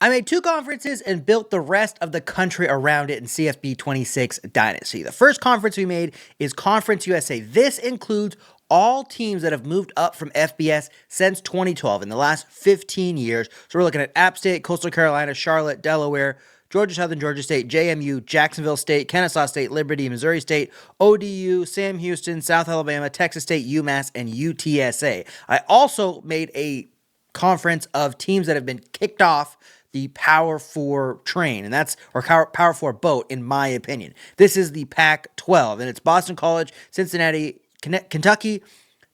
I made 2 conferences and built the rest of the country around it in CFB 26 Dynasty. The first conference we made is Conference USA. This includes all teams that have moved up from FBS since 2012 in the last 15 years. So we're looking at App State, Coastal Carolina, Charlotte, Delaware, Georgia Southern, Georgia State, JMU, Jacksonville State, Kennesaw State, Liberty, Missouri State, ODU, Sam Houston, South Alabama, Texas State, UMass, and UTSA. I also made a conference of teams that have been kicked off the Power 4 train, and that's, or Power 4 boat, in my opinion. This is the Pac-12, and it's Boston College, Cincinnati, Kentucky,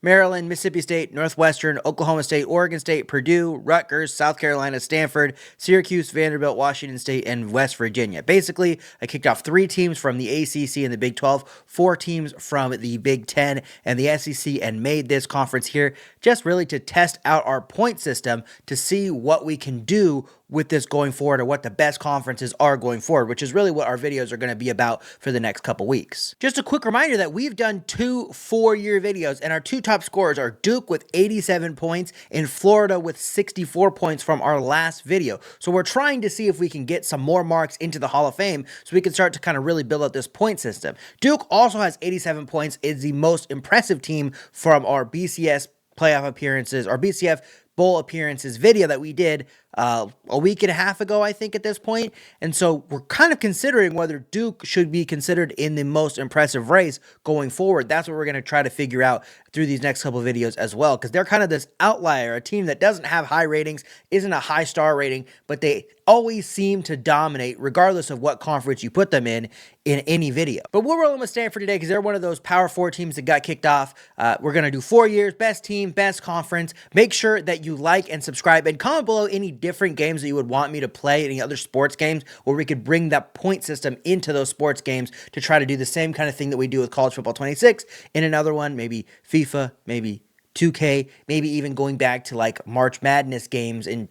Maryland, Mississippi State, Northwestern, Oklahoma State, Oregon State, Purdue, Rutgers, South Carolina, Stanford, Syracuse, Vanderbilt, Washington State, and West Virginia. Basically, I kicked off 3 teams from the ACC and the Big 12, 4 teams from the Big 10 and the SEC, and made this conference here just really to test out our point system to see what we can do with this going forward, or what the best conferences are going forward, which is really what our videos are going to be about for the next couple weeks. Just a quick reminder that we've done 2 4-year videos, and our 2 top scorers are Duke with 87 points and Florida with 64 points from our last video. So we're trying to see if we can get some more marks into the Hall of Fame so we can start to kind of really build out this point system. Duke also has 87 points, is the most impressive team from our BCS playoff appearances, or BCF bowl appearances video that we did a week and a half ago, I think, at this point. And so we're kind of considering whether Duke should be considered in the most impressive race going forward. That's what we're going to try to figure out through these next couple of videos as well, because they're kind of this outlier, a team that doesn't have high ratings, isn't a high star rating, but they always seem to dominate regardless of what conference you put them in any video. But we're rolling with Stanford today because they're one of those Power 4 teams that got kicked off. We're going to do 4 years, best team, best conference. Make sure that you like and subscribe, and comment below any different games that you would want me to play, any other sports games where we could bring that point system into those sports games to try to do the same kind of thing that we do with College Football 26 in another one, maybe FIFA, maybe 2K, maybe even going back to like March Madness games in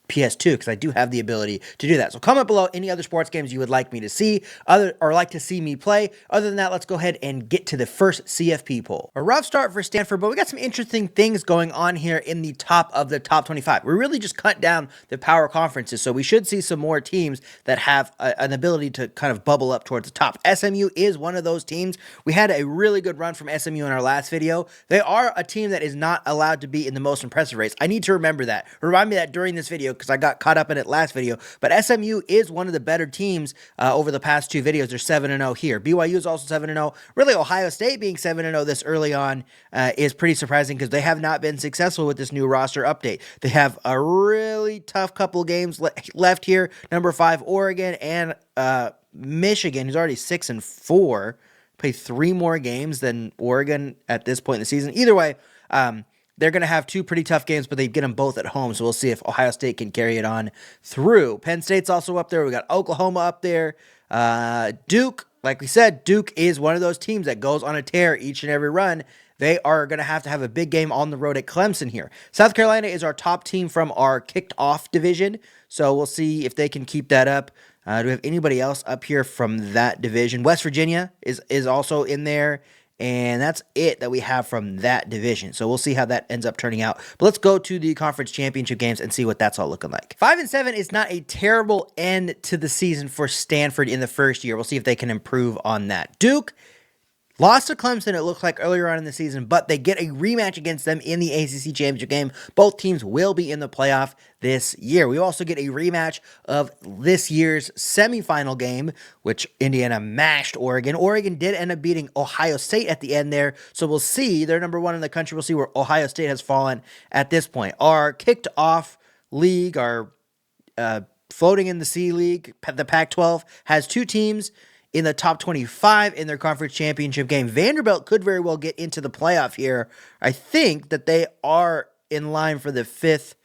PS2, because I do have the ability to do that. So comment below any other sports games you would like me to see, or like to see me play. Other than that, let's go ahead and get to the first CFP poll. A rough start for Stanford, but we got some interesting things going on here in the top of the top 25. We really just cut down the power conferences, so we should see some more teams that have an ability to kind of bubble up towards the top. SMU is one of those teams. We had a really good run from SMU in our last video. They are a team that is not allowed to be in the most impressive race. I need to remember that. Remind me that during this video, because I got caught up in it last video. But SMU is one of the better teams over the past 2 videos. They're 7-0 here. BYU is also 7-0. Really, Ohio State being 7-0 this early on is pretty surprising, because they have not been successful with this new roster update. They have a really tough couple games left here. Number 5, Oregon, and Michigan, who's already 6-4, play 3 more games than Oregon at this point in the season. Either way, they're going to have 2 pretty tough games, but they get them both at home, so we'll see if Ohio State can carry it on through. Penn State's also up there. We got Oklahoma up there. Duke, like we said, Duke is one of those teams that goes on a tear each and every run. They are going to have a big game on the road at Clemson here. South Carolina is our top team from our kicked-off division, so we'll see if they can keep that up. Do we have anybody else up here from that division? West Virginia is also in there. And that's it that we have from that division. So we'll see how that ends up turning out. But let's go to the conference championship games and see what that's all looking like. 5-7 is not a terrible end to the season for Stanford in the first year. We'll see if they can improve on that. Duke lost to Clemson, it looked like, earlier on in the season, but they get a rematch against them in the ACC championship game. Both teams will be in the playoff this year. We also get a rematch of this year's semifinal game, which Indiana mashed Oregon. Oregon did end up beating Ohio State at the end there, so we'll see. They're number 1 in the country. We'll see where Ohio State has fallen at this point. Our kicked-off league, our floating in the sea league, the Pac-12, has 2 teams in the top 25 in their conference championship game. Vanderbilt could very well get into the playoff here. I think that they are in line for the 5th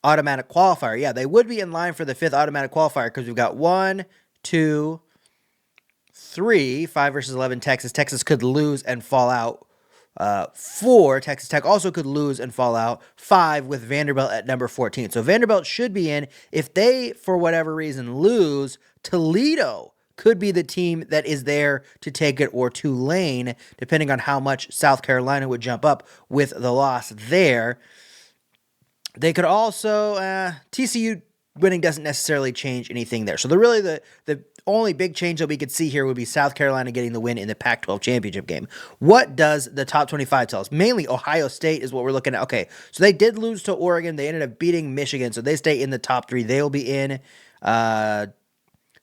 automatic qualifier. Yeah, they would be in line for the 5th automatic qualifier, because we've got 1, 2, 3, 5 versus 11 Texas. Texas could lose and fall out. 4, Texas Tech also could lose and fall out. 5 with Vanderbilt at number 14. So Vanderbilt should be in. If they, for whatever reason, lose, Toledo could be the team that is there to take it, or Tulane, depending on how much South Carolina would jump up with the loss there. They could also, TCU winning doesn't necessarily change anything there. So the only big change that we could see here would be South Carolina getting the win in the Pac-12 championship game. What does the top 25 tell us? Mainly Ohio State is what we're looking at. Okay, so they did lose to Oregon. They ended up beating Michigan, so they stay in the top 3. They will be in.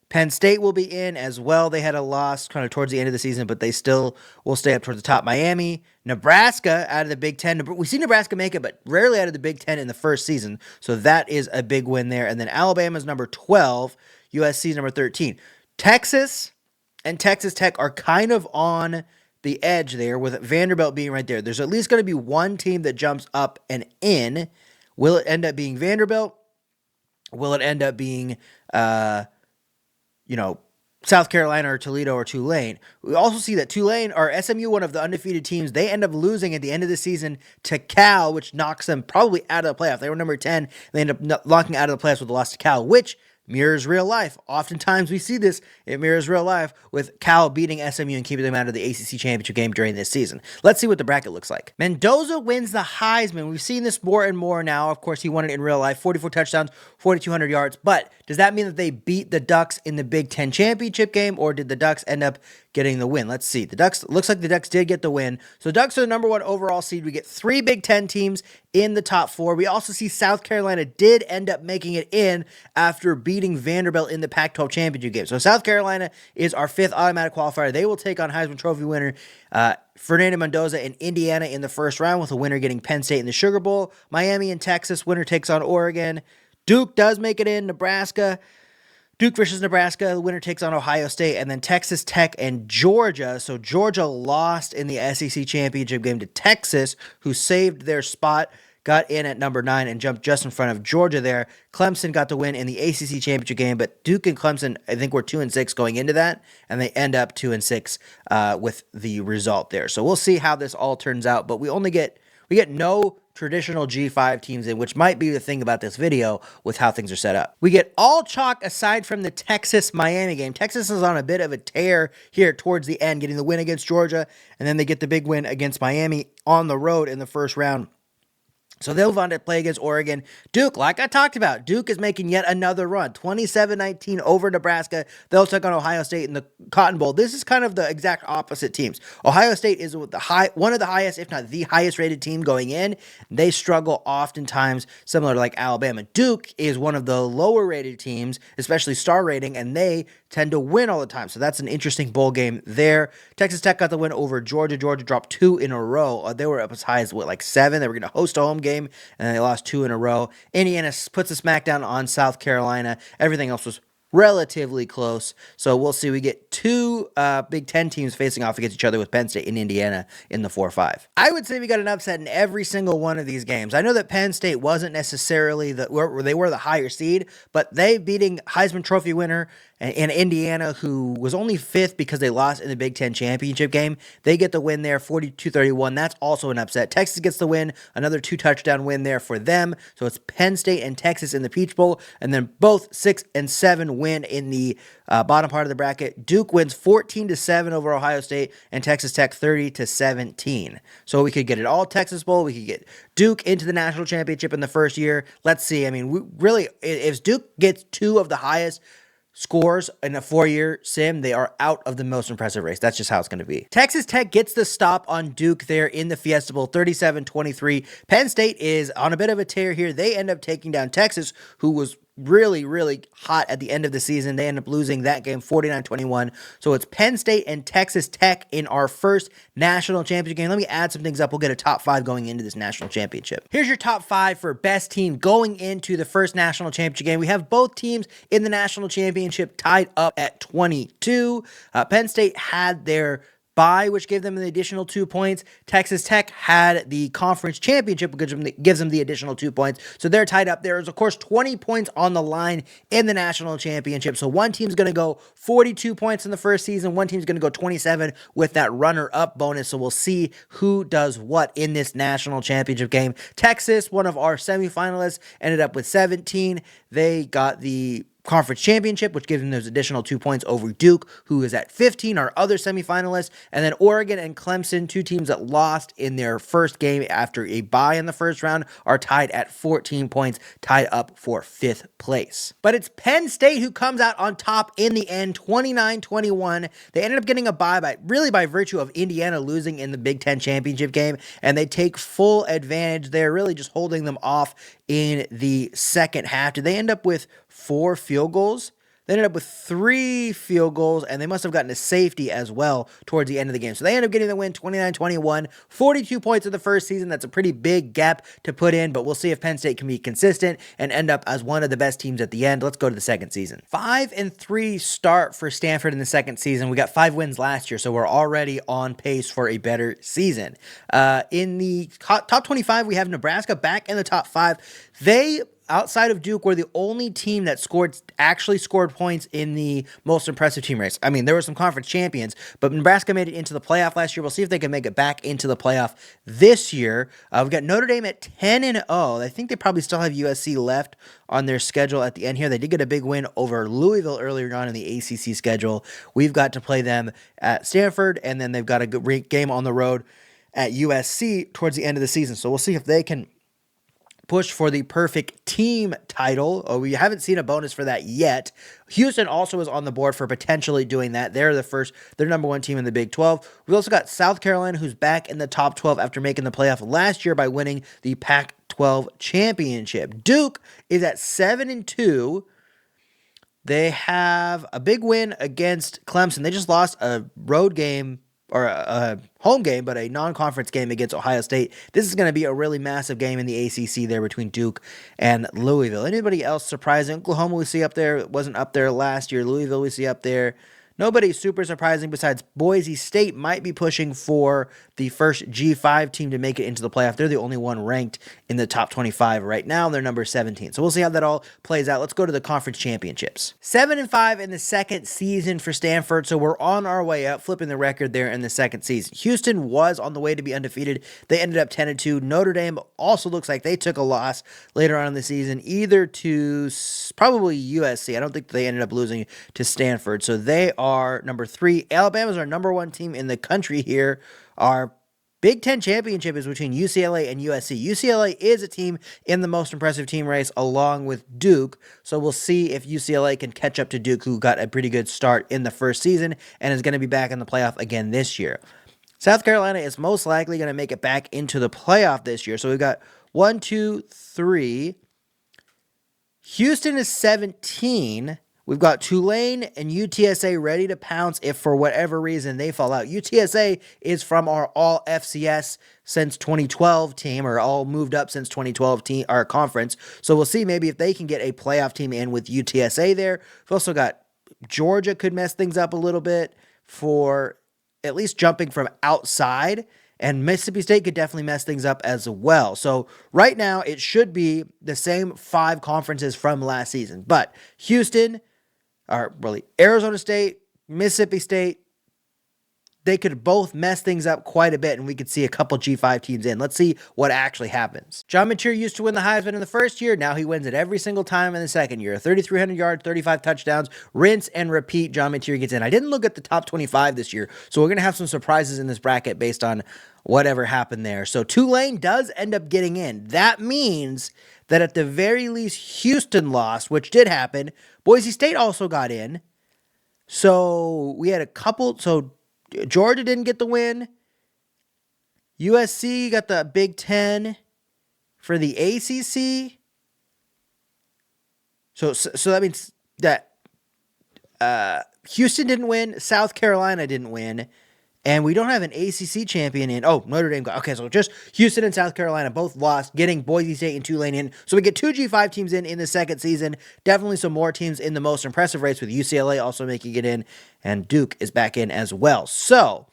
Penn State will be in as well. They had a loss kind of towards the end of the season, but they still will stay up towards the top. Miami, Nebraska out of the Big Ten. We see Nebraska make it, but rarely out of the Big Ten in the first season. So that is a big win there. And then Alabama's number 12, USC's number 13. Texas and Texas Tech are kind of on the edge there with Vanderbilt being right there. There's at least going to be one team that jumps up and in. Will it end up being Vanderbilt? Will it end up being South Carolina or Toledo or Tulane? We also see that Tulane or SMU, one of the undefeated teams, they end up losing at the end of the season to Cal, which knocks them probably out of the playoff. They were number 10. They end up locking out of the playoffs with a loss to Cal, which mirrors real life. Oftentimes we see this. It mirrors real life with Cal beating SMU and keeping them out of the ACC championship game during this season. Let's see what the bracket looks like. Mendoza wins the Heisman. We've seen this more and more now. Of course, he won it in real life. 44 touchdowns, 4,200 yards. But does that mean that they beat the Ducks in the Big Ten championship game, or did the Ducks end up getting the win? Let's see. Looks like the Ducks did get the win. So the Ducks are the number 1 overall seed. We get 3 Big Ten teams in the top 4. We also see South Carolina did end up making it in after beating Vanderbilt in the Pac-12 championship game. So South Carolina is our 5th automatic qualifier. They will take on Heisman Trophy winner Fernando Mendoza in Indiana in the first round, with a winner getting Penn State in the Sugar Bowl. Miami and Texas, winner takes on Oregon. Duke does make it in. Nebraska, Duke versus Nebraska, the winner takes on Ohio State, and then Texas Tech and Georgia. So Georgia lost in the SEC championship game to Texas, who saved their spot, got in at number 9 and jumped just in front of Georgia there. Clemson got the win in the ACC championship game, but Duke and Clemson, I think, were 2-6 going into that, and they end up 2-6 with the result there. So we'll see how this all turns out, but we get no traditional G5 teams in, which might be the thing about this video with how things are set up. We get all chalk aside from the Texas-Miami game. Texas is on a bit of a tear here towards the end, getting the win against Georgia, and then they get the big win against Miami on the road in the first round. So they'll want to play against Oregon. Duke, like I talked about, Duke is making yet another run. 27-19 over Nebraska. They'll take on Ohio State in the Cotton Bowl. This is kind of the exact opposite teams. Ohio State is one of the highest, if not the highest rated team going in. They struggle oftentimes, similar to like Alabama. Duke is one of the lower rated teams, especially star rating, and they tend to win all the time. So that's an interesting bowl game there. Texas Tech got the win over Georgia. Georgia dropped 2 in a row. They were up as high as, 7? They were going to host a home game, and then they lost 2 in a row. Indiana puts a smackdown on South Carolina. Everything else was relatively close. So we'll see. We get 2 Big Ten teams facing off against each other with Penn State and Indiana in the 4-5. I would say we got an upset in every single one of these games. I know that Penn State wasn't necessarily they were the higher seed, but they beating Heisman Trophy winner in Indiana, who was only 5th because they lost in the Big Ten championship game. They get the win there, 42-31. That's also an upset. Texas gets the win, another 2-touchdown win there for them. So it's Penn State and Texas in the Peach Bowl, and then both 6 and 7 win in the bottom part of the bracket. Duke wins 14-7 over Ohio State, and Texas Tech 30-17. So we could get it all Texas Bowl. We could get Duke into the national championship in the first year. Let's see. I mean, if Duke gets 2 of the highest scores in a 4-year sim, they are out of the most impressive race. That's just how it's going to be. Texas Tech gets the stop on Duke there in the Fiesta Bowl, 37-23. Penn State is on a bit of a tear here. They end up taking down Texas, who was really, really hot at the end of the season. They end up losing that game 49-21. So it's Penn State and Texas Tech in our first national championship game. Let me add some things up. We'll get a top 5 going into this national championship. Here's your top 5 for best team going into the first national championship game. We have both teams in the national championship tied up at 22. Penn State had their bye, which gave them an additional 2 points. Texas Tech had the conference championship, which gives them the additional 2 points. So they're tied up. There is, of course, 20 points on the line in the national championship. So one team's going to go 42 points in the first season. One team's going to go 27 with that runner-up bonus. So we'll see who does what in this national championship game. Texas, one of our semifinalists, ended up with 17. They got the conference championship, which gives them those additional 2 points over Duke, who is at 15, our other semifinalists. And then Oregon and Clemson, two teams that lost in their first game after a bye in the first round, are tied at 14 points, tied up for 5th place. But it's Penn State who comes out on top in the end, 29-21. They ended up getting a bye by virtue of Indiana losing in the Big Ten championship game, and they take full advantage. They're really just holding them off in the second half. Did they end up with 4 field goals? They ended up with 3 field goals, and they must have gotten a safety as well towards the end of the game. So they ended up getting the win 29-21, 42 points in the first season. That's a pretty big gap to put in, but we'll see if Penn State can be consistent and end up as one of the best teams at the end. Let's go to the second season. 5-3 start for Stanford in the second season. We got 5 wins last year, so we're already on pace for a better season. In the top 25, we have Nebraska back in the top 5. They, outside of Duke, were the only team that actually scored points in the most impressive team race. I mean, there were some conference champions, but Nebraska made it into the playoff last year. We'll see if they can make it back into the playoff this year. We've got Notre Dame at 10-0. I think they probably still have USC left on their schedule at the end here. They did get a big win over Louisville earlier on in the ACC schedule. We've got to play them at Stanford, and then they've got a good game on the road at USC towards the end of the season. So we'll see if they can push for the perfect team title. We haven't seen a bonus for that yet. Houston also is on the board for potentially doing that. They're number 1 team in the Big 12. We've also got South Carolina, who's back in the top 12 after making the playoff last year by winning the Pac-12 championship. Duke is at 7-2. They have a big win against Clemson. They just lost a road game, or a home game, but a non-conference game against Ohio State. This is going to be a really massive game in the ACC there between Duke and Louisville. Anybody else surprising? Oklahoma we see up there. It wasn't up there last year. Louisville we see up there. Nobody super surprising besides Boise State might be pushing for the first G5 team to make it into the playoff. They're the only one ranked in the top 25 right now. They're number 17. So we'll see how that all plays out. Let's go to the conference championships. 7-5 in the second season for Stanford. So we're on our way up, flipping the record there in the second season. Houston was on the way to be undefeated. They ended up 10-2. Notre Dame also looks like they took a loss later on in the season, either to probably USC. I don't think they ended up losing to Stanford. So they are number 3. Alabama's our number 1 team in the country here. Our Big Ten championship is between UCLA and USC. UCLA is a team in the most impressive team race along with Duke. So we'll see if UCLA can catch up to Duke, who got a pretty good start in the first season and is going to be back in the playoff again this year. South Carolina is most likely going to make it back into the playoff this year. So we've got 1, 2, 3. Houston is 17. We've got Tulane and UTSA ready to pounce if for whatever reason they fall out. UTSA is from our all FCS since 2012 team, or all moved up since 2012 team, our conference. So we'll see maybe if they can get a playoff team in with UTSA there. We've also got Georgia could mess things up a little bit for at least jumping from outside. And Mississippi State could definitely mess things up as well. So right now it should be the same 5 conferences from last season. But Houston, or really Arizona State, Mississippi State, they could both mess things up quite a bit, and we could see a couple G5 teams in. Let's see what actually happens. John Mateer used to win the Heisman in the first year. Now he wins it every single time in the second year. 3,300 yards, 35 touchdowns, rinse and repeat. John Mateer gets in. I didn't look at the top 25 this year, so we're going to have some surprises in this bracket based on whatever happened there. So Tulane does end up getting in. That means that at the very least, Houston lost, which did happen. Boise State also got in. So we had a couple. So Georgia didn't get the win. USC got the Big Ten for the ACC. So that means that Houston didn't win. South Carolina didn't win. And we don't have an ACC champion in. Oh, Notre Dame got. Okay, so just Houston and South Carolina both lost, getting Boise State and Tulane in. So we get 2 G5 teams in the second season. Definitely some more teams in the most impressive race, with UCLA also making it in, and Duke is back in as well. So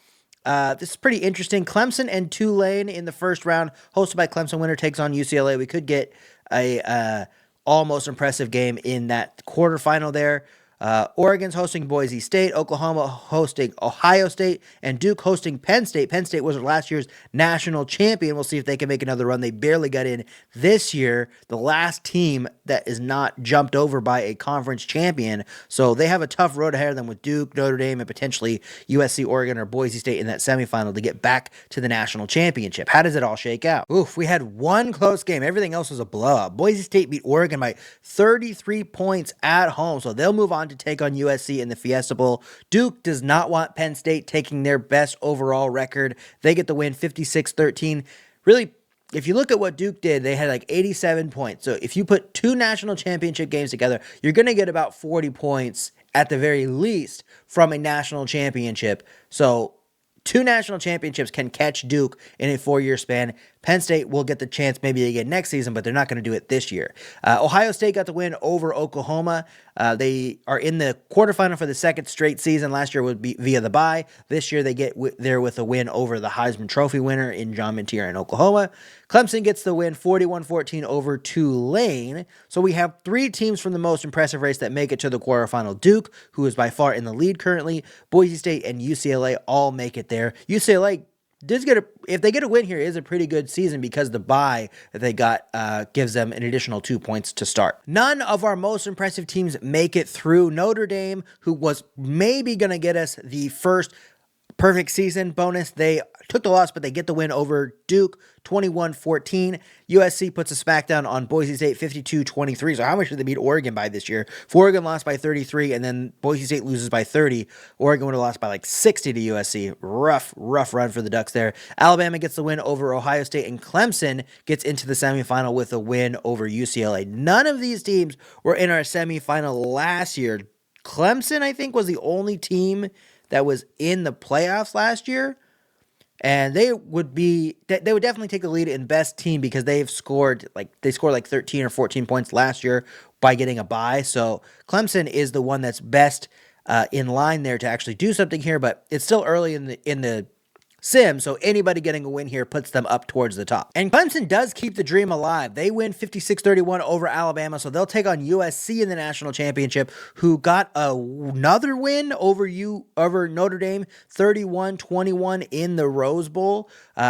this is pretty interesting. Clemson and Tulane in the first round, hosted by Clemson. Winner takes on UCLA. We could get a almost impressive game in that quarterfinal there. Oregon's hosting Boise State, Oklahoma hosting Ohio State, and Duke hosting Penn State. Penn State was last year's national champion. We'll see if they can make another run. They barely got in this year. The last team that is not jumped over by a conference champion. So they have a tough road ahead of them with Duke, Notre Dame, and potentially USC, Oregon, or Boise State in that semifinal to get back to the national championship. How does it all shake out? Oof, we had one close game. Everything else was a blowout. Boise State beat Oregon by 33 points at home, so they'll move on to take on USC in the Fiesta Bowl. Duke does not want Penn State taking their best overall record. They get the win 56-13. Really, if you look at what Duke did, they had like 87 points. So if you put two national championship games together, you're going to get about 40 points at the very least from a national championship. So two national championships can catch Duke in a 4-year span. Penn State will get the chance maybe again next season, but they're not going to do it this year. Ohio State got the win over Oklahoma. They are in the quarterfinal for the second straight season. Last year would be via the bye. This year they get there with a win over the Heisman Trophy winner in John Mintier in Oklahoma. Clemson gets the win 41-14 over Tulane. So we have three teams from the most impressive race that make it to the quarterfinal. Duke, who is by far in the lead currently, Boise State and UCLA all make it there. UCLA if they get a win here, it is a pretty good season because the bye that they got gives them an additional 2 points to start. None of our most impressive teams make it through. Notre Dame, who was maybe going to get us the first perfect season bonus, they took the loss, but they get the win over Duke 21-14. USC puts a smackdown on Boise State 52-23. So how much did they beat Oregon by this year? If Oregon lost by 33 and then Boise State loses by 30, Oregon would have lost by like 60 to USC. Rough run for the Ducks there. Alabama gets the win over Ohio State, and Clemson gets into the semifinal with a win over UCLA. None of these teams were in our semifinal last year. Clemson, I think, was the only team that was in the playoffs last year. And they would definitely take the lead in best team because they scored like 13 or 14 points last year by getting a bye. So Clemson is the one that's best in line there to actually do something here, but it's still early in the sim, so anybody getting a win here puts them up towards the top. And Clemson does keep the dream alive. They win 56-31 over Alabama, so they'll take on USC in the national championship, who got another win over Notre Dame, 31-21 in the Rose Bowl.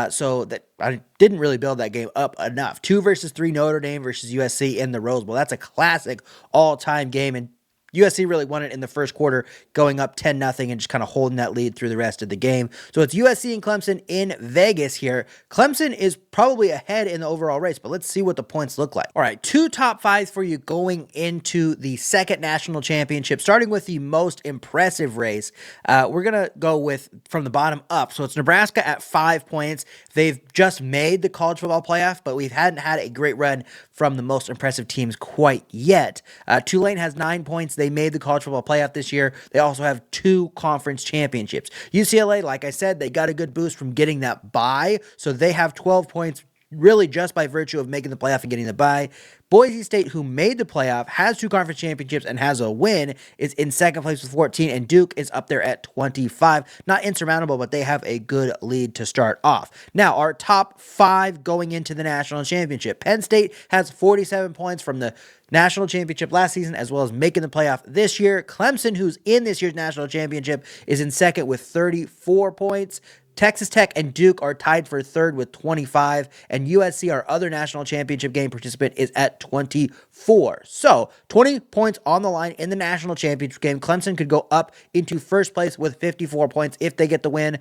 So that I didn't really build that game up enough. 2-3 Notre Dame versus USC in the Rose Bowl. That's a classic all-time game, and USC really won it in the first quarter, going up 10-0 and just kind of holding that lead through the rest of the game. So it's USC and Clemson in Vegas here. Clemson is probably ahead in the overall race, but let's see what the points look like. All right, 2 top 5s for you going into the second national championship, starting with the most impressive race. We're going to go with from the bottom up. So it's Nebraska at 5 points. They've just made the college football playoff, but we hadn't had a great run from the most impressive teams quite yet. Tulane has 9 points. They made the college football playoff this year. They also have 2 conference championships. UCLA, like I said, they got a good boost from getting that bye, so they have 12 points really just by virtue of making the playoff and getting the bye. Boise State, who made the playoff, has 2 conference championships and has a win, is in second place with 14, and Duke is up there at 25. Not insurmountable, but they have a good lead to start off. Now, our top 5 going into the national championship. Penn State has 47 points from the national championship last season, as well as making the playoff this year. Clemson, who's in this year's national championship, is in second with 34 points. Texas Tech and Duke are tied for third with 25, and USC, our other national championship game participant, is at 24. So 20 points on the line in the national championship game. Clemson could go up into first place with 54 points if they get the win.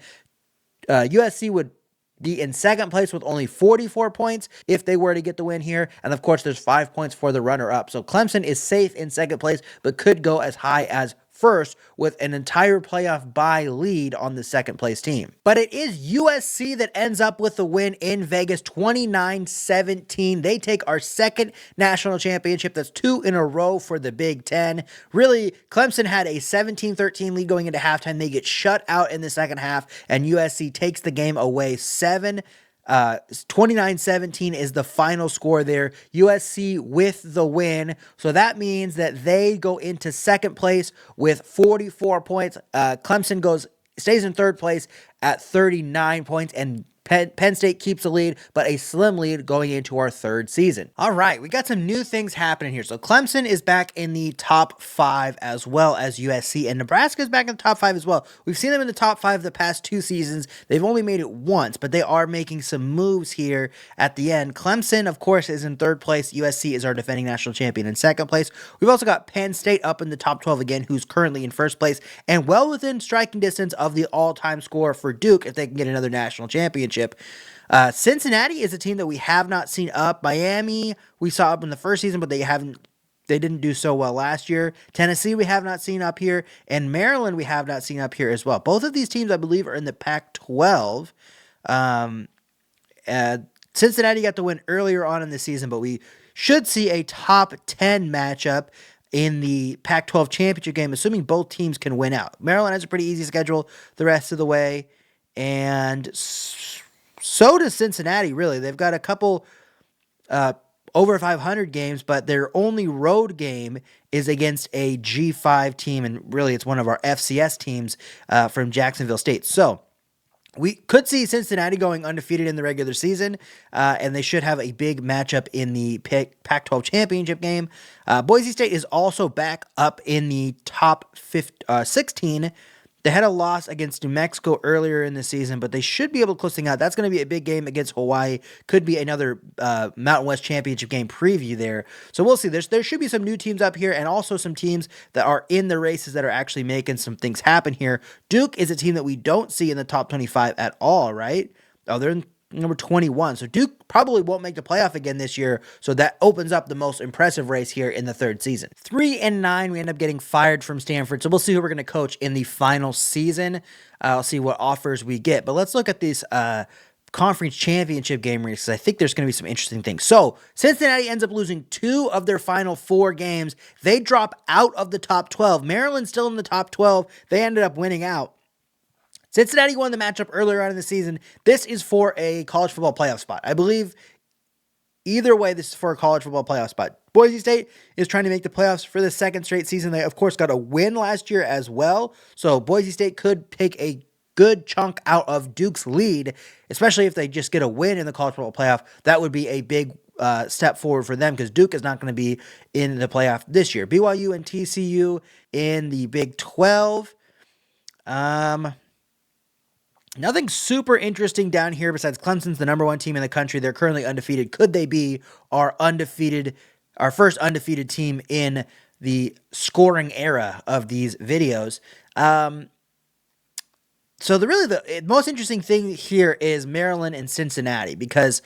USC would be in second place with only 44 points if they were to get the win here. And of course, there's 5 points for the runner-up. So Clemson is safe in second place, but could go as high as first with an entire playoff bye lead on the second place team. But it is USC that ends up with the win in Vegas, 29-17. They take our second national championship. That's 2 in a row for the Big Ten. Really, Clemson had a 17-13 lead going into halftime. They get shut out in the second half, and USC takes the game away 29-17 is the final score there. USC with the win. So that means that they go into second place with 44 points. Clemson stays in third place at 39 points, and Penn State keeps the lead, but a slim lead going into our third season. All right, we got some new things happening here. So Clemson is back in the top 5 as well as USC, and Nebraska is back in the top 5 as well. We've seen them in the top 5 the past 2 seasons. They've only made it once, but they are making some moves here at the end. Clemson, of course, is in third place. USC is our defending national champion in second place. We've also got Penn State up in the top 12 again, who's currently in first place, and well within striking distance of the all-time score for Duke if they can get another national championship. Cincinnati is a team that we have not seen up. Miami we saw up in the first season, but they didn't do so well last year. Tennessee we have not seen up here, and Maryland we have not seen up here as well. Both of these teams I believe are in the Pac-12. Cincinnati got the win earlier on in the season, but we should see a top 10 matchup in the Pac-12 championship game, assuming both teams can win out. Maryland has a pretty easy schedule the rest of the way, and so does Cincinnati, really. They've got a couple over 500 games, but their only road game is against a G5 team, and really it's one of our FCS teams from Jacksonville State. So we could see Cincinnati going undefeated in the regular season, and they should have a big matchup in the Pac-12 championship game. Boise State is also back up in the top 16. They had a loss against New Mexico earlier in the season, but they should be able to close things out. That's going to be a big game against Hawaii. Could be another Mountain West Championship game preview there. So we'll see. There should be some new teams up here and also some teams that are in the races that are actually making some things happen here. Duke is a team that we don't see in the top 25 at all, right? Oh, they're in number 21. So Duke probably won't make the playoff again this year. So that opens up the most impressive race here in the third season. 3-9, we end up getting fired from Stanford. So we'll see who we're going to coach in the final season. I'll see what offers we get. But let's look at these conference championship game races. I think there's going to be some interesting things. So Cincinnati ends up losing 2 of their final 4 games. They drop out of the top 12. Maryland's still in the top 12. They ended up winning out. Cincinnati won the matchup earlier on in the season. This is for a college football playoff spot. I believe either way, this is for a college football playoff spot. Boise State is trying to make the playoffs for the second straight season. They, of course, got a win last year as well. So Boise State could take a good chunk out of Duke's lead, especially if they just get a win in the college football playoff. That would be a big step forward for them because Duke is not going to be in the playoff this year. BYU and TCU in the Big 12. Nothing super interesting down here besides Clemson's the number 1 team in the country. They're currently undefeated. Could they be our first undefeated team in the scoring era of these videos? So the most interesting thing here is Maryland and Cincinnati, because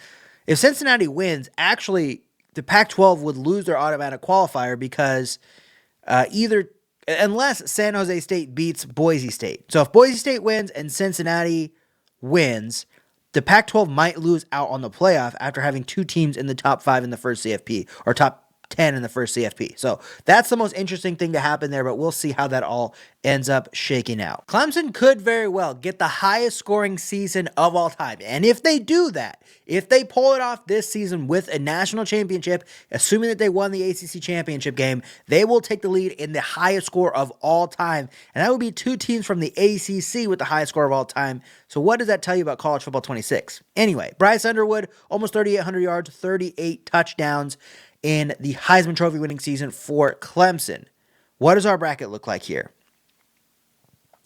if Cincinnati wins, actually the Pac-12 would lose their automatic qualifier because unless San Jose State beats Boise State. So if Boise State wins and Cincinnati wins, the Pac-12 might lose out on the playoff after having 2 teams in the top 5 in the first CFP, or top 10 in the first CFP. So that's the most interesting thing to happen there, but we'll see how that all ends up shaking out. Clemson could very well get the highest scoring season of all time. And if they do that, if they pull it off this season with a national championship, assuming that they won the ACC championship game, they will take the lead in the highest score of all time. And that would be 2 teams from the ACC with the highest score of all time. So what does that tell you about college football 26? Anyway, Bryce Underwood, almost 3,800 yards, 38 touchdowns in the Heisman Trophy winning season for Clemson. What does our bracket look like here?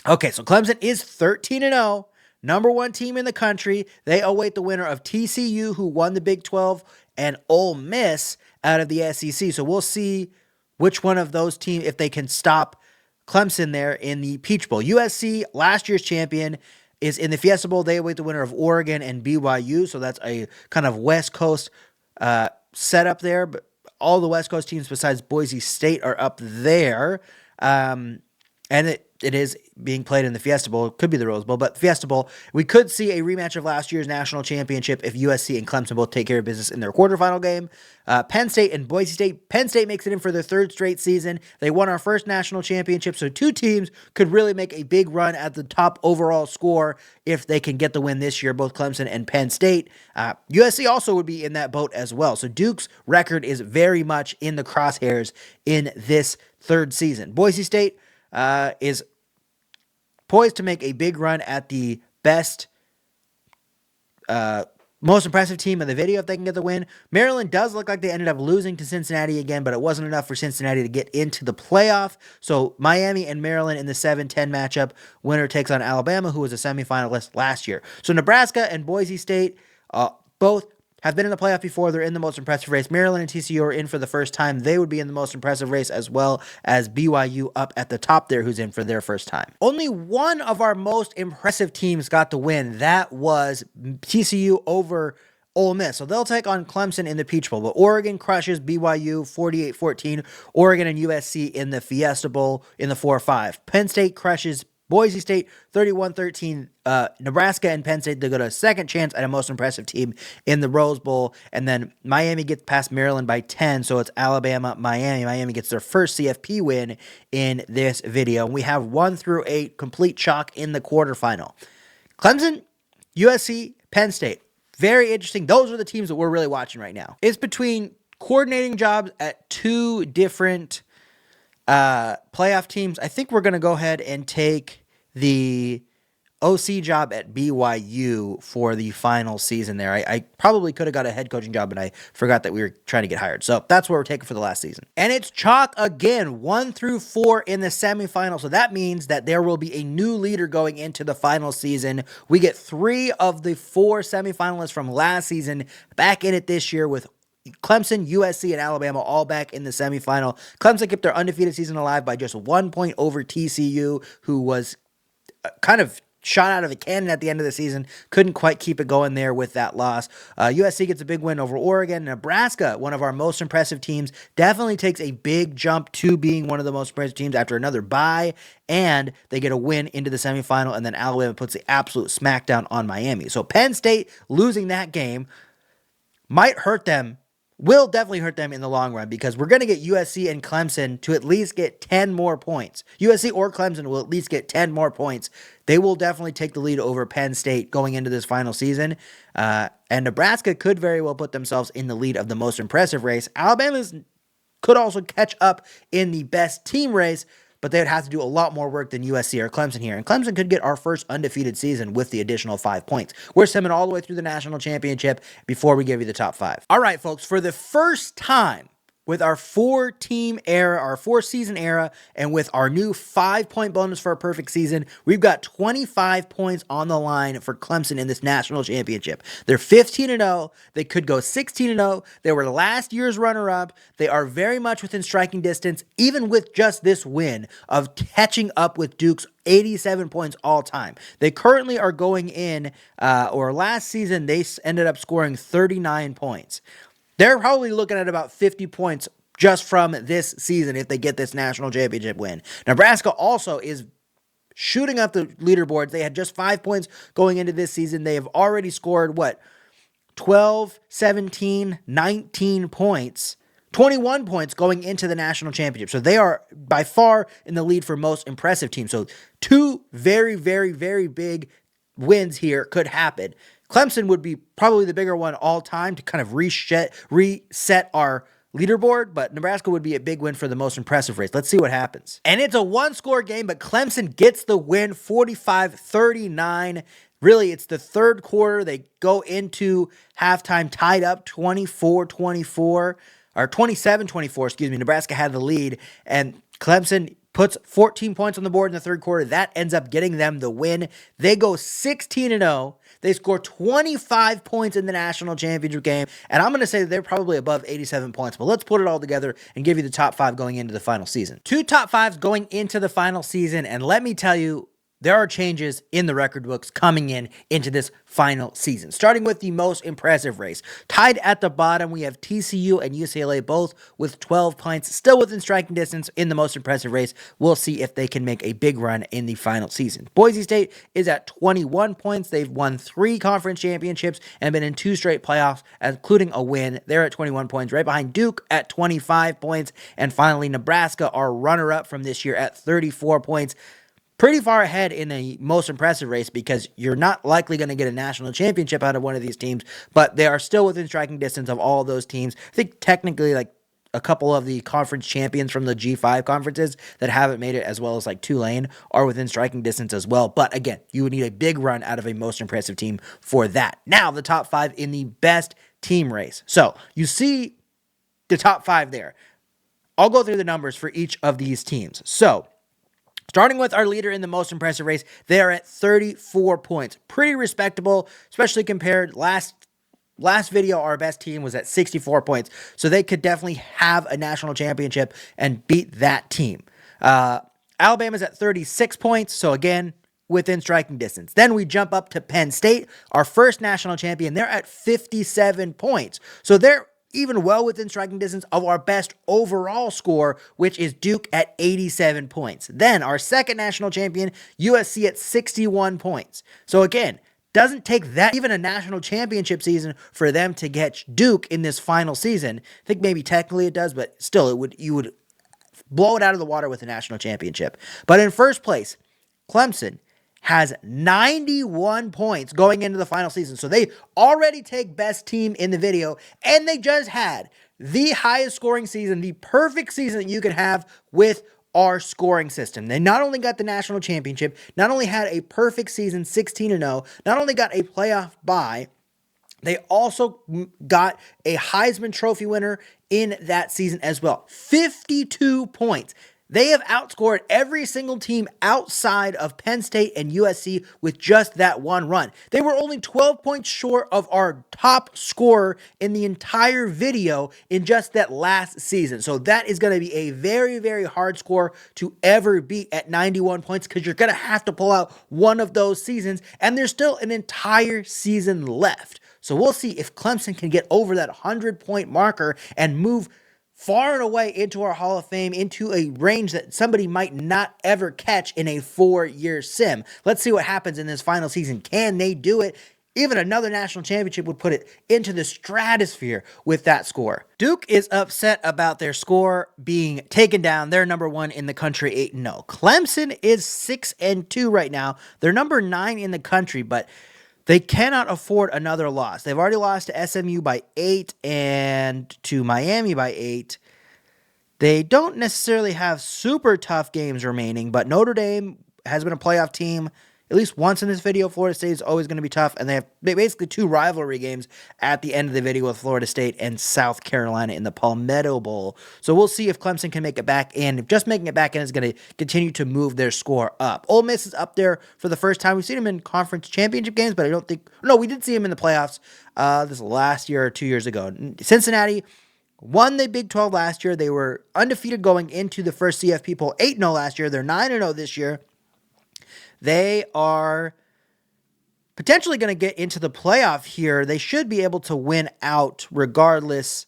Okay, so Clemson is 13-0, number 1 team in the country. They await the winner of TCU, who won the Big 12, and Ole Miss out of the SEC. So we'll see which one of those teams, if they can stop Clemson there in the Peach Bowl. USC, last year's champion, is in the Fiesta Bowl. They await the winner of Oregon and BYU. So that's a kind of West Coast setup there, but all the West Coast teams besides Boise State are up there. And it is being played in the Fiesta Bowl. It could be the Rose Bowl, but Fiesta Bowl. We could see a rematch of last year's national championship if USC and Clemson both take care of business in their quarterfinal game. Penn State and Boise State. Penn State makes it in for their 3rd straight season. They won our first national championship, so 2 teams could really make a big run at the top overall score if they can get the win this year, both Clemson and Penn State. USC also would be in that boat as well. So Duke's record is very much in the crosshairs in this 3rd season. Boise State is poised to make a big run at the best most impressive team of the video if they can get the win. Maryland does look like they ended up losing to Cincinnati again, but it wasn't enough for Cincinnati to get into the playoff. So Miami and Maryland in the 7-10 matchup. Winner takes on Alabama, who was a semifinalist last year. So Nebraska and Boise State both have been in the playoff before. They're in the most impressive race. Maryland and TCU are in for the first time. They would be in the most impressive race, as well as BYU up at the top there, who's in for their first time. Only one of our most impressive teams got the win. That was TCU over Ole Miss. So they'll take on Clemson in the Peach Bowl. But Oregon crushes BYU 48-14. Oregon and USC in the Fiesta Bowl in the 4-5. Penn State crushes Boise State 31-13. Nebraska and Penn State, they got a second chance at a most impressive team in the Rose Bowl. And then Miami gets past Maryland by 10. So it's Alabama, Miami. Miami gets their first CFP win in this video. And we have 1 through 8 complete chalk in the quarterfinal. Clemson, USC, Penn State. Very interesting. Those are the teams that we're really watching right now. It's between coordinating jobs at 2 different playoff teams. I think we're going to go ahead and take the OC job at BYU for the final season there. I probably could have got a head coaching job, and I forgot that we were trying to get hired. So that's what we're taking for the last season. And it's chalk again, 1 through 4 in the semifinal. So that means that there will be a new leader going into the final season. We get 3 of the 4 semifinalists from last season back in it this year, with Clemson, USC, and Alabama all back in the semifinal. Clemson kept their undefeated season alive by just 1 point over TCU, who was kind of shot out of a cannon at the end of the season. Couldn't quite keep it going there with that loss. USC gets a big win over Oregon. Nebraska, one of our most impressive teams, definitely takes a big jump to being one of the most impressive teams after another bye, and they get a win into the semifinal, and then Alabama puts the absolute smackdown on Miami. So Penn State losing that game might hurt them, will definitely hurt them in the long run, because we're going to get USC and Clemson to at least get 10 more points. USC or Clemson will at least get 10 more points. They will definitely take the lead over Penn State going into this final season. And Nebraska could very well put themselves in the lead of the most impressive race. Alabama could also catch up in the best team race, but they would have to do a lot more work than USC or Clemson here. And Clemson could get our first undefeated season with the additional 5 points. We're simming all the way through the national championship before we give you the top 5. All right, folks, for the first time with our 4-team era, our 4-season era, and with our new 5-point bonus for a perfect season, we've got 25 points on the line for Clemson in this national championship. They're 15-0. They could go 16-0. They were last year's runner-up. They are very much within striking distance, even with just this win, of catching up with Duke's 87 points all time. They currently are going in, or last season, they ended up scoring 39 points. They're probably looking at about 50 points just from this season if they get this national championship win. Nebraska also is shooting up the leaderboards. They had just 5 points going into this season. They have already scored, 12, 17, 19 points, 21 points going into the national championship. So they are by far in the lead for most impressive teams. So 2 very, very, very big wins here could happen. Clemson would be probably the bigger one all time to kind of reset our leaderboard, but Nebraska would be a big win for the most impressive race. Let's see what happens. And it's a 1-score game, but Clemson gets the win 45-39. Really, it's the third quarter. They go into halftime tied up 24-24, or 27-24, excuse me. Nebraska had the lead, and Clemson puts 14 points on the board in the third quarter. That ends up getting them the win. They go 16-0. They score 25 points in the national championship game, and I'm going to say that they're probably above 87 points, but let's put it all together and give you the top 5 going into the final season. 2 top 5s going into the final season, and let me tell you, there are changes in the record books coming into this final season. Starting with the most impressive race. Tied at the bottom, we have TCU and UCLA both with 12 points, still within striking distance in the most impressive race. We'll see if they can make a big run in the final season. Boise State is at 21 points. They've won 3 conference championships and been in 2 straight playoffs, including a win. They're at 21 points, right behind Duke at 25 points. And finally, Nebraska, our runner-up from this year, at 34 points. Pretty far ahead in the most impressive race, because you're not likely going to get a national championship out of one of these teams, but they are still within striking distance of all those teams. I think technically a couple of the conference champions from the G5 conferences that haven't made it, as well as like Tulane, are within striking distance as well. But again, you would need a big run out of a most impressive team for that. Now, the top 5 in the best team race. So you see the top 5 there. I'll go through the numbers for each of these teams. So starting with our leader in the most impressive race, they are at 34 points. Pretty respectable, especially compared last video, our best team was at 64 points. So they could definitely have a national championship and beat that team. Alabama's at 36 points. So again, within striking distance. Then we jump up to Penn State, our first national champion. They're at 57 points. So they're even well within striking distance of our best overall score, which is Duke at 87 points. Then our second national champion, USC, at 61 points. So again, doesn't take that even a national championship season for them to get Duke in this final season. I think maybe technically it does, but still you would blow it out of the water with a national championship. But in first place, Clemson has 91 points going into the final season. So they already take best team in the video, and they just had the highest scoring season, the perfect season that you could have with our scoring system. They not only got the national championship, not only had a perfect season, 16-0, not only got a playoff bye, they also got a Heisman Trophy winner in that season as well. 52 points. They have outscored every single team outside of Penn State and USC with just that one run. They were only 12 points short of our top scorer in the entire video in just that last season. So that is going to be a very, very hard score to ever beat at 91 points, because you're going to have to pull out one of those seasons, and there's still an entire season left. So we'll see if Clemson can get over that 100-point marker and move far and away into our Hall of Fame, into a range that somebody might not ever catch in a 4-year sim. Let's see what happens in this final season. Can they do it? Even another national championship would put it into the stratosphere with that score. Duke is upset about their score being taken down. They're number 1 in the country, 8-0. Clemson is 6-2 right now. They're number 9 in the country, but they cannot afford another loss. They've already lost to SMU by 8 and to Miami by 8. They don't necessarily have super tough games remaining, but Notre Dame has been a playoff team at least once in this video. Florida State is always going to be tough, and they have basically 2 rivalry games at the end of the video with Florida State and South Carolina in the Palmetto Bowl. So we'll see if Clemson can make it back in. If just making it back in is going to continue to move their score up. Ole Miss is up there for the first time. We've seen them in conference championship games, but I don't think... No, we did see them in the playoffs this last year or 2 years ago. Cincinnati won the Big 12 last year. They were undefeated going into the first CFP poll, 8-0 last year. They're 9-0 this year. They are potentially going to get into the playoff here. They should be able to win out regardless.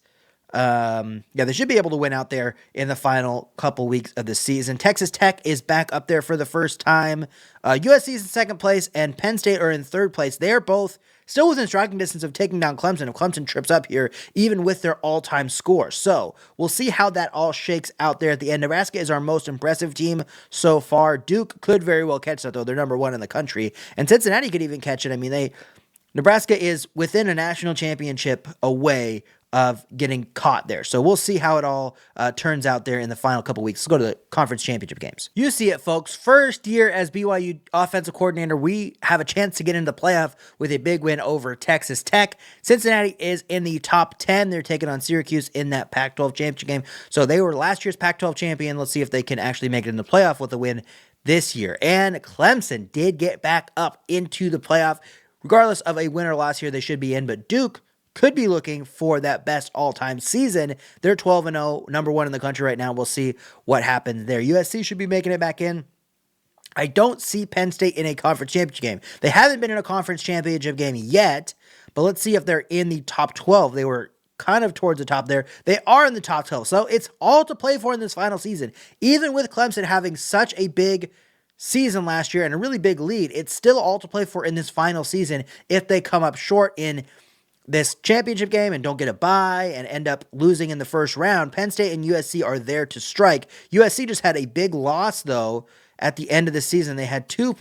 They should be able to win out there in the final couple weeks of the season. Texas Tech is back up there for the first time. USC is in second place, and Penn State are in third place. They are both still within striking distance of taking down Clemson if Clemson trips up here, even with their all-time score. So we'll see how that all shakes out there at the end. Nebraska is our most impressive team so far. Duke could very well catch that, though. They're number 1 in the country. And Cincinnati could even catch it. I mean, Nebraska is within a national championship away of getting caught there. So we'll see how it all turns out there in the final couple weeks. Let's go to the conference championship games. You see it, folks. First year as BYU offensive coordinator, we have a chance to get into the playoff with a big win over Texas Tech. Cincinnati is in the top 10. They're taking on Syracuse in that Pac-12 championship game. So they were last year's Pac-12 champion. Let's see if they can actually make it in the playoff with a win this year. And Clemson did get back up into the playoff. Regardless of a win or loss here, they should be in. But Duke could be looking for that best all-time season. They're 12-0, number 1 in the country right now. We'll see what happens there. USC should be making it back in. I don't see Penn State in a conference championship game. They haven't been in a conference championship game yet, but let's see if they're in the top 12. They were kind of towards the top there. They are in the top 12, so it's all to play for in this final season. Even with Clemson having such a big season last year and a really big lead, it's still all to play for in this final season if they come up short in this championship game and don't get a bye and end up losing in the first round. Penn State and USC are there to strike. USC just had a big loss, though, at the end of the season. They had two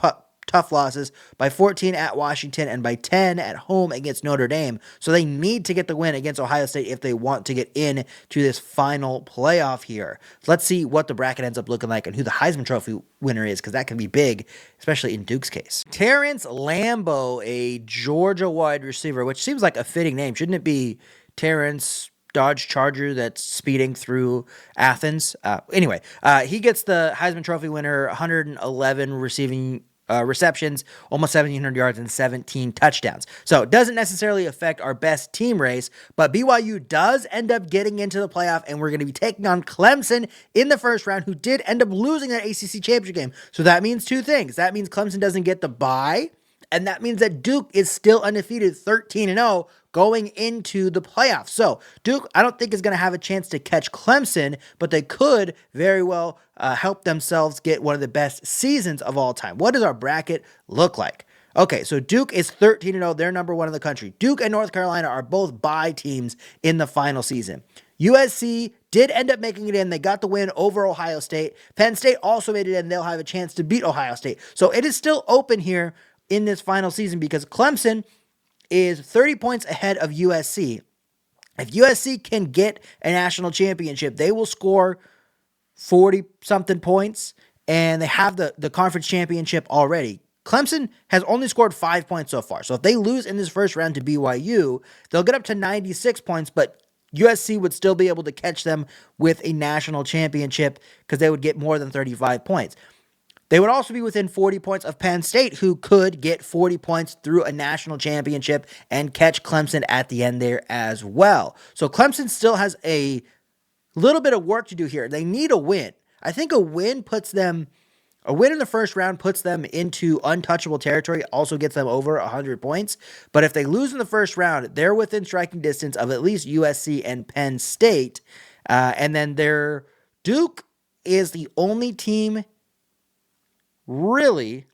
tough losses, by 14 at Washington, and by 10 at home against Notre Dame. So they need to get the win against Ohio State if they want to get in to this final playoff here. So let's see what the bracket ends up looking like and who the Heisman Trophy winner is, because that can be big, especially in Duke's case. Terrence Lambo, a Georgia wide receiver, which seems like a fitting name. Shouldn't it be Terrence Dodge Charger that's speeding through Athens? Anyway, he gets the Heisman Trophy winner, 111 receptions, almost 1,700 yards, and 17 touchdowns. So it doesn't necessarily affect our best team race, but BYU does end up getting into the playoff, and we're going to be taking on Clemson in the first round, who did end up losing that ACC championship game. So that means two things. That means Clemson doesn't get the bye, and that means that Duke is still undefeated, 13-0, going into the playoffs. So Duke, I don't think, is going to have a chance to catch Clemson, but they could very well help themselves get one of the best seasons of all time. What does our bracket look like? Okay, so Duke is 13-0. They're number one in the country. Duke and North Carolina are both bye teams in the final season. USC did end up making it in. They got the win over Ohio State. Penn State also made it in. They'll have a chance to beat Ohio State. So it is still open here in this final season because Clemson is 30 points ahead of USC. If USC can get a national championship, they will score 40-something points, and they have the conference championship already. Clemson has only scored 5 points so far. So if they lose in this first round to BYU, they'll get up to 96 points, but USC would still be able to catch them with a national championship because they would get more than 35 points. They would also be within 40 points of Penn State, who could get 40 points through a national championship and catch Clemson at the end there as well. So Clemson still has a little bit of work to do here. They need a win. I think a win in the first round puts them into untouchable territory, also gets them over 100 points. But if they lose in the first round, they're within striking distance of at least USC and Penn State. And then Duke is the only team really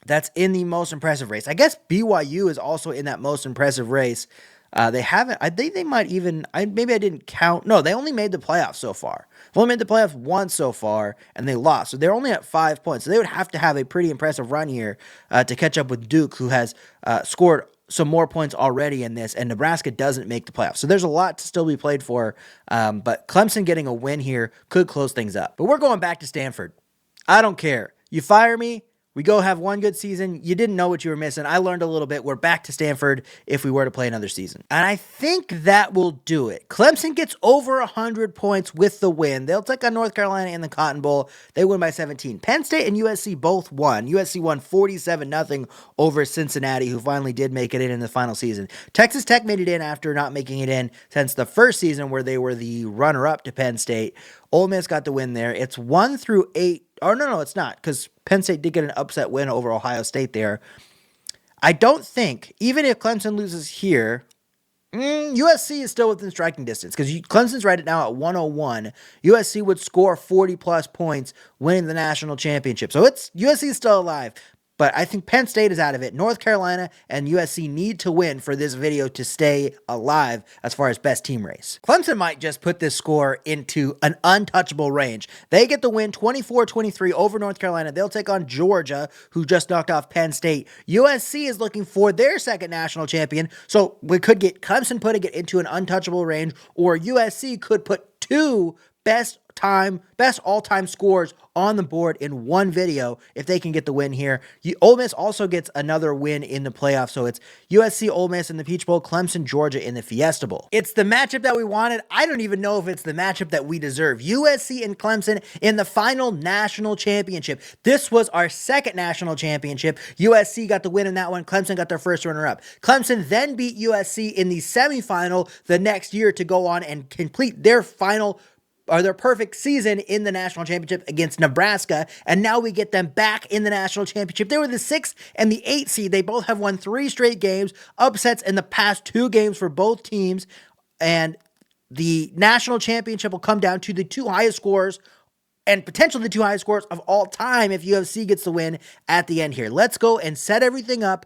that's in the most impressive race. I guess BYU is also in that most impressive race. They haven't, I think they might even, maybe I didn't count. No, they only made the playoffs so far. They've only made the playoffs once so far, and they lost. So they're only at 5 points. So they would have to have a pretty impressive run here to catch up with Duke, who has scored some more points already in this, and Nebraska doesn't make the playoffs. So there's a lot to still be played for, but Clemson getting a win here could close things up. But we're going back to Stanford. I don't care. You fire me, we go have one good season. You didn't know what you were missing. I learned a little bit. We're back to Stanford if we were to play another season. And I think that will do it. Clemson gets over 100 points with the win. They'll take on North Carolina in the Cotton Bowl. They win by 17. Penn State and USC both won. USC won 47-0 over Cincinnati, who finally did make it in the final season. Texas Tech made it in after not making it in since the first season where they were the runner-up to Penn State. Ole Miss got the win there. It's 1 through 8. Oh, no, it's not, because Penn State did get an upset win over Ohio State there. I don't think, even if Clemson loses here, USC is still within striking distance, because Clemson's right now at 101. USC would score 40-plus points winning the national championship. So USC is still alive. But I think Penn State is out of it. North Carolina and USC need to win for this video to stay alive as far as best team race. Clemson might just put this score into an untouchable range. They get the win 24-23 over North Carolina. They'll take on Georgia, who just knocked off Penn State. USC is looking for their second national champion. So we could get Clemson putting it into an untouchable range, or USC could put two best all-time scores on the board in one video if they can get the win here. Ole Miss also gets another win in the playoffs, so it's USC, Ole Miss in the Peach Bowl, Clemson, Georgia in the Fiesta Bowl. It's the matchup that we wanted. I don't even know if it's the matchup that we deserve. USC and Clemson in the final national championship. This was our second national championship. USC got the win in that one. Clemson got their first runner-up. Clemson then beat USC in the semifinal the next year to go on and complete their their perfect season in the national championship against Nebraska, and now we get them back in the national championship. They were the 6th and the 8th seed. They both have won 3 straight games, upsets in the past 2 games for both teams, and the national championship will come down to the 2 highest scores and potentially the 2 highest scores of all time if UFC gets the win at the end here. Let's go and set everything up.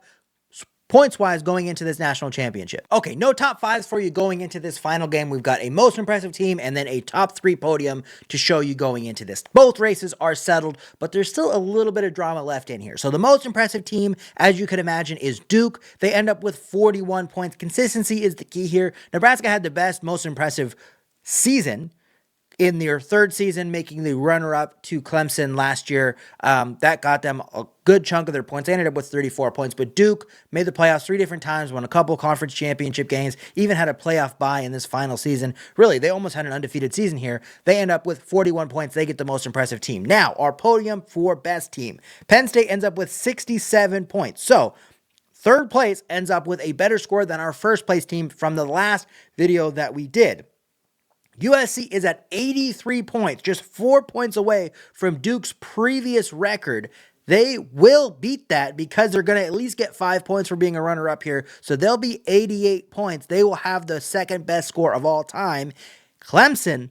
points-wise going into this national championship. Okay, no top fives for you going into this final game. We've got a most impressive team and then a top 3 podium to show you going into this. Both races are settled, but there's still a little bit of drama left in here. So the most impressive team, as you can imagine, is Duke. They end up with 41 points. Consistency is the key here. Nebraska had the best, most impressive season in their third season, making the runner-up to Clemson last year. That got them a good chunk of their points. They ended up with 34 points, but Duke made the playoffs 3 different times, won a couple conference championship games, even had a playoff bye in this final season. Really, they almost had an undefeated season here. They end up with 41 points. They get the most impressive team. Now, our podium for best team. Penn State ends up with 67 points. So, third place ends up with a better score than our first place team from the last video that we did. USC is at 83 points, just 4 points away from Duke's previous record. They will beat that because they're going to at least get 5 points for being a runner-up here. So they'll be 88 points. They will have the second best score of all time. Clemson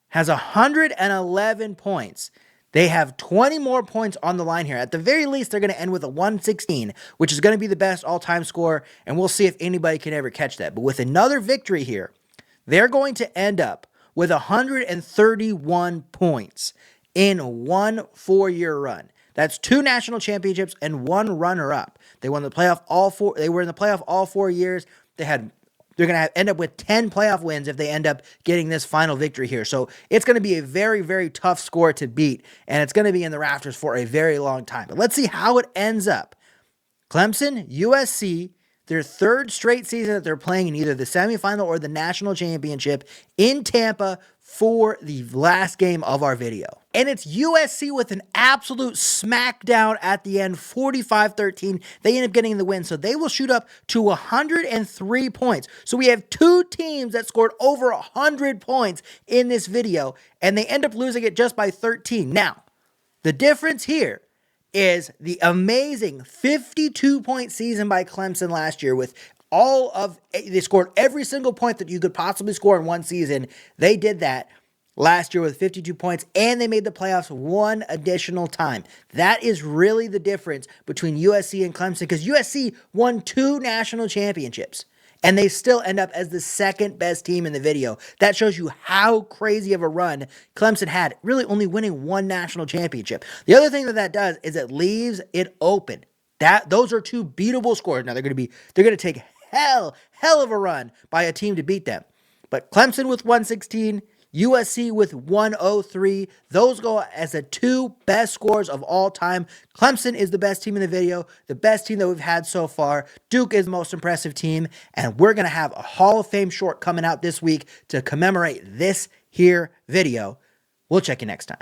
has 111 points. They have 20 more points on the line here. At the very least, they're going to end with a 116, which is going to be the best all-time score, and we'll see if anybody can ever catch that. But with another victory here, they're going to end up with 131 points in one 4-year run. That's 2 national championships and 1 runner-up. They won the playoff all 4. They were in the playoff all 4 years. They're going to end up with 10 playoff wins if they end up getting this final victory here. So it's going to be a very, very tough score to beat, and it's going to be in the rafters for a very long time. But let's see how it ends up. Clemson, USC, their third straight season that they're playing in either the semifinal or the national championship in Tampa for the last game of our video. And it's USC with an absolute smackdown at the end, 45-13. They end up getting the win, so they will shoot up to 103 points. So we have 2 teams that scored over 100 points in this video, and they end up losing it just by 13. Now, the difference here is the amazing 52-point season by Clemson last year with they scored every single point that you could possibly score in one season. They did that last year with 52 points, and they made the playoffs 1 additional time. That is really the difference between USC and Clemson, because USC won 2 national championships, and they still end up as the second best team in the video. That shows you how crazy of a run Clemson had, really only winning 1 national championship. The other thing that does is it leaves it open. Those are 2 beatable scores. Now they're going to take hell of a run by a team to beat them. But Clemson with 116, USC with 103. Those go as the 2 best scores of all time. Clemson is the best team in the video, the best team that we've had so far. Duke is the most impressive team, and we're going to have a Hall of Fame short coming out this week to commemorate this here video. We'll check you next time.